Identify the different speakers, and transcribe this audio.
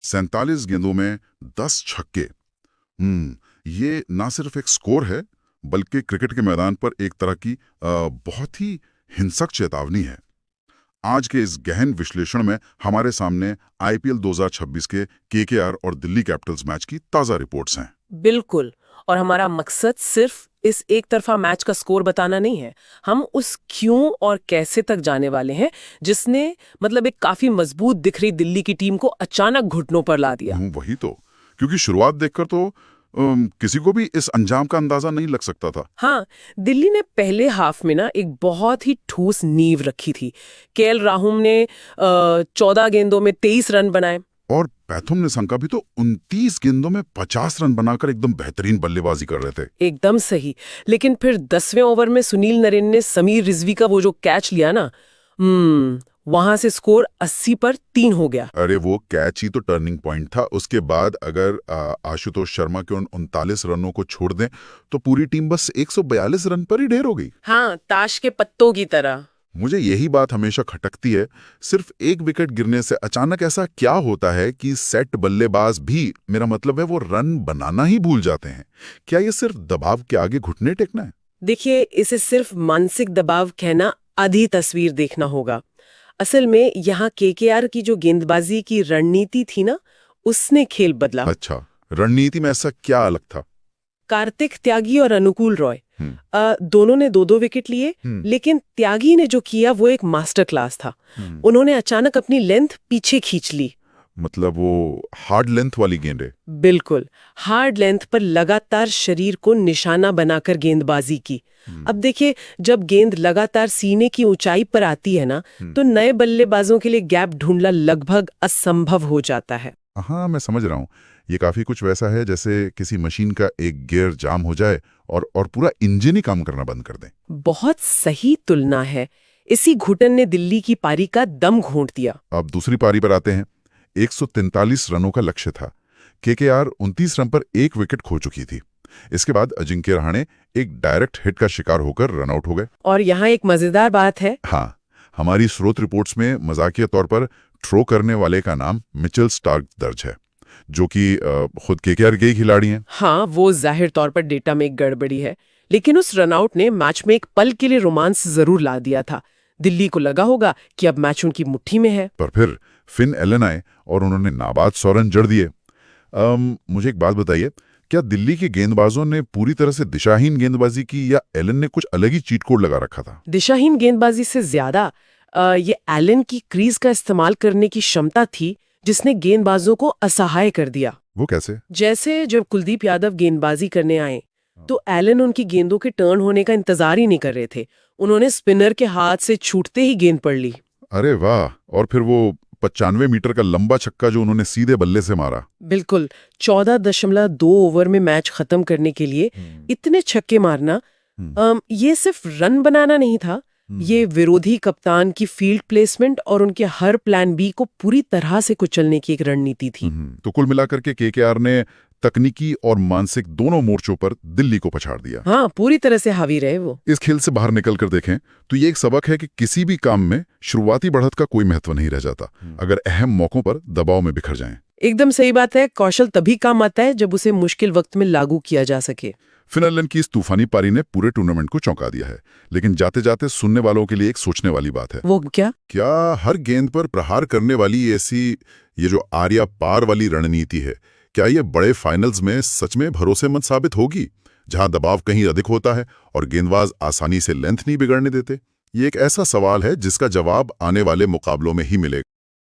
Speaker 1: 47 गेंदों में 10 छक्के। ये ना सिर्फ एक स्कोर है, बल्कि क्रिकेट के मैदान पर एक तरह की बहुत ही हिंसक चेतावनी है। आज के इस गहन विश्लेषण में हमारे सामने आईपीएल 2026 के केकेआर और दिल्ली कैपिटल्स मैच की ताज़ा रिपोर्ट्स हैं।
Speaker 2: बिल्कुल। और हमारा मकसद सिर्फ इस एक तरफा मैच का स्कोर बताना नहीं है। हम उस क्यों और कैसे तक जाने वाले हैं जिसने मतलब एक काफी मजबूत दिख रही दिल्ली की टीम को अचानक घुटनों पर ला दिया।
Speaker 1: वही तो, क्योंकि शुरुआत देखकर तो किसी को भी इस अंजाम का अंदाजा नहीं लग सकता था।
Speaker 2: हाँ, दिल्ली ने पहले हाफ में ना एक बहुत ही ठोस नींव रखी थी। केएल राहुल ने 14 गेंदों में 23 रन बनाए।
Speaker 1: और पैथुम निशंका भी तो 29 गेंदों में 50 रन बनाकर एकदम बेहतरीन बल्लेबाजी कर रहे थे।
Speaker 2: एकदम सही। लेकिन फिर 10वें ओवर में सुनील नरेन ने समीर रिजवी का वो जो कैच लिया ना, वहां से स्कोर 80 पर 3 हो गया।
Speaker 1: अरे वो कैच ही तो टर्निंग पॉइंट था। उसके बाद अगर आशुतोष शर्मा के उन 39 रनों को छोड़ दें तो पूरी टीम बस 142 रन पर ही ढेर हो गई।
Speaker 2: हाँ, ताश के पत्तों की तरह।
Speaker 1: मुझे यही बात हमेशा खटकती है, सिर्फ एक विकेट गिरने से अचानक ऐसा क्या होता है कि सेट बल्लेबाज भी, मेरा मतलब है, वो रन बनाना ही भूल जाते हैं। क्या ये सिर्फ दबाव के आगे घुटने टेकना है?
Speaker 2: देखिए, इसे सिर्फ मानसिक दबाव कहना आधी तस्वीर देखना होगा। असल में यहाँ केकेआर की जो गेंदबाजी की रणनीति थी ना, उसने खेल बदला।
Speaker 1: अच्छा, रणनीति में ऐसा क्या अलग था?
Speaker 2: कार्तिक त्यागी और अनुकूल रॉय दोनों ने 2-2 विकेट लिए, लेकिन त्यागी ने जो किया वो एक मास्टर क्लास था। उन्होंने अचानक अपनी लेंथ पीछे खींच ली।
Speaker 1: मतलब वो हार्ड लेंथ वाली गेंदें?
Speaker 2: बिल्कुल, हार्ड लेंथ पर लगातार शरीर को निशाना बनाकर गेंदबाजी की। अब देखिए, जब गेंद लगातार सीने की ऊंचाई पर आती है ना, तो नए बल्लेबाजों के लिए गैप ढूंढना लगभग असंभव हो जाता है।
Speaker 1: हाँ, मैं समझ रहा हूँ। ये काफी कुछ वैसा है जैसे किसी मशीन का एक गियर जाम हो जाए और पूरा इंजन ही काम करना बंद कर दे।
Speaker 2: बहुत सही तुलना है। इसी घुटन ने दिल्ली की पारी का दम घोंट दिया।
Speaker 1: अब दूसरी पारी पर आते हैं। 143 रनों का लक्ष्य था। केकेआर 29 रन पर 1 विकेट खो चुकी थी। इसके बाद अजिंक्य रहाणे एक डायरेक्ट हिट का शिकार होकर रनआउट हो गए।
Speaker 2: और यहाँ एक मजेदार बात है।
Speaker 1: हाँ, हमारी स्रोत रिपोर्ट्स में मजाकिया तौर पर थ्रो करने वाले का नाम मिचेल स्टार्क दर्ज है, जो कि खुद केकेआर के ही खिलाड़ी हैं।
Speaker 2: हाँ, वो जाहिर तौर पर डेटा में एक गड़बड़ी है, लेकिन उस रनआउट ने मैच में एक पल के लिए रोमांस जरूर ला दिया था। दिल्ली को लगा होगा कि अब मैच उनकी मुट्ठी में है।
Speaker 1: पर फिर फिन एलन आए और उन्होंने नाबाद 100 रन जड़ दिए। मुझे एक बात बताइए, क्या दिल्ली के गेंदबाजों ने पूरी तरह से दिशाहीन गेंदबाजी की या एलन ने कुछ अलग ही चीट कोड लगा रखा था?
Speaker 2: दिशाहीन गेंदबाजी से ज्यादा ये एलन की क्रीज का इस्तेमाल करने की क्षमता थी, जिसने गेंदबाजों को असहाय कर दिया।
Speaker 1: वो कैसे?
Speaker 2: जैसे जब कुलदीप यादव गेंदबाजी करने आए तो एलन उनकी गेंदों के टर्न होने का इंतजार ही नहीं कर रहे थे। उन्होंने स्पिनर के हाथ से छूटते ही गेंद पड़ ली।
Speaker 1: अरे वाह! और फिर वो 95 मीटर का लंबा छक्का जो उन्होंने सीधे बल्ले से मारा।
Speaker 2: बिल्कुल, 14.2 ओवर में मैच खत्म करने के लिए इतने छक्के मारना, ये सिर्फ रन बनाना नहीं था, ये विरोधी कप्तान की फील्ड प्लेसमेंट और उनके हर प्लान बी को पूरी तरह से कुचलने की एक रणनीति थी।
Speaker 1: तो कुल मिलाकर के केकेआर ने तकनीकी और मानसिक दोनों मोर्चों पर दिल्ली को पछाड़ दिया।
Speaker 2: हाँ, पूरी तरह से हावी रहे वो।
Speaker 1: इस खेल से बाहर निकल कर देखें तो ये एक सबक है कि किसी भी काम में शुरुआती बढ़त का कोई महत्व नहीं रह जाता, अगर अहम मौकों पर दबाव में बिखर जाएं।
Speaker 2: एकदम सही बात है। कौशल तभी काम आता है जब उसे मुश्किल वक्त में लागू किया जा सके।
Speaker 1: फिन एलन की इस तूफानी पारी ने पूरे टूर्नामेंट को चौंका दिया है, लेकिन जाते जाते सुनने वालों के लिए एक सोचने वाली बात है।
Speaker 2: वो क्या?
Speaker 1: क्या हर गेंद पर प्रहार करने वाली ऐसी ये जो आर्या पार वाली रणनीति है, क्या ये बड़े फाइनल्स में सच में भरोसेमंद साबित होगी, जहां दबाव कहीं अधिक होता है और गेंदबाज आसानी से लेंथ नहीं बिगड़ने देते? ये एक ऐसा सवाल है जिसका जवाब आने वाले मुकाबलों में ही मिलेगा।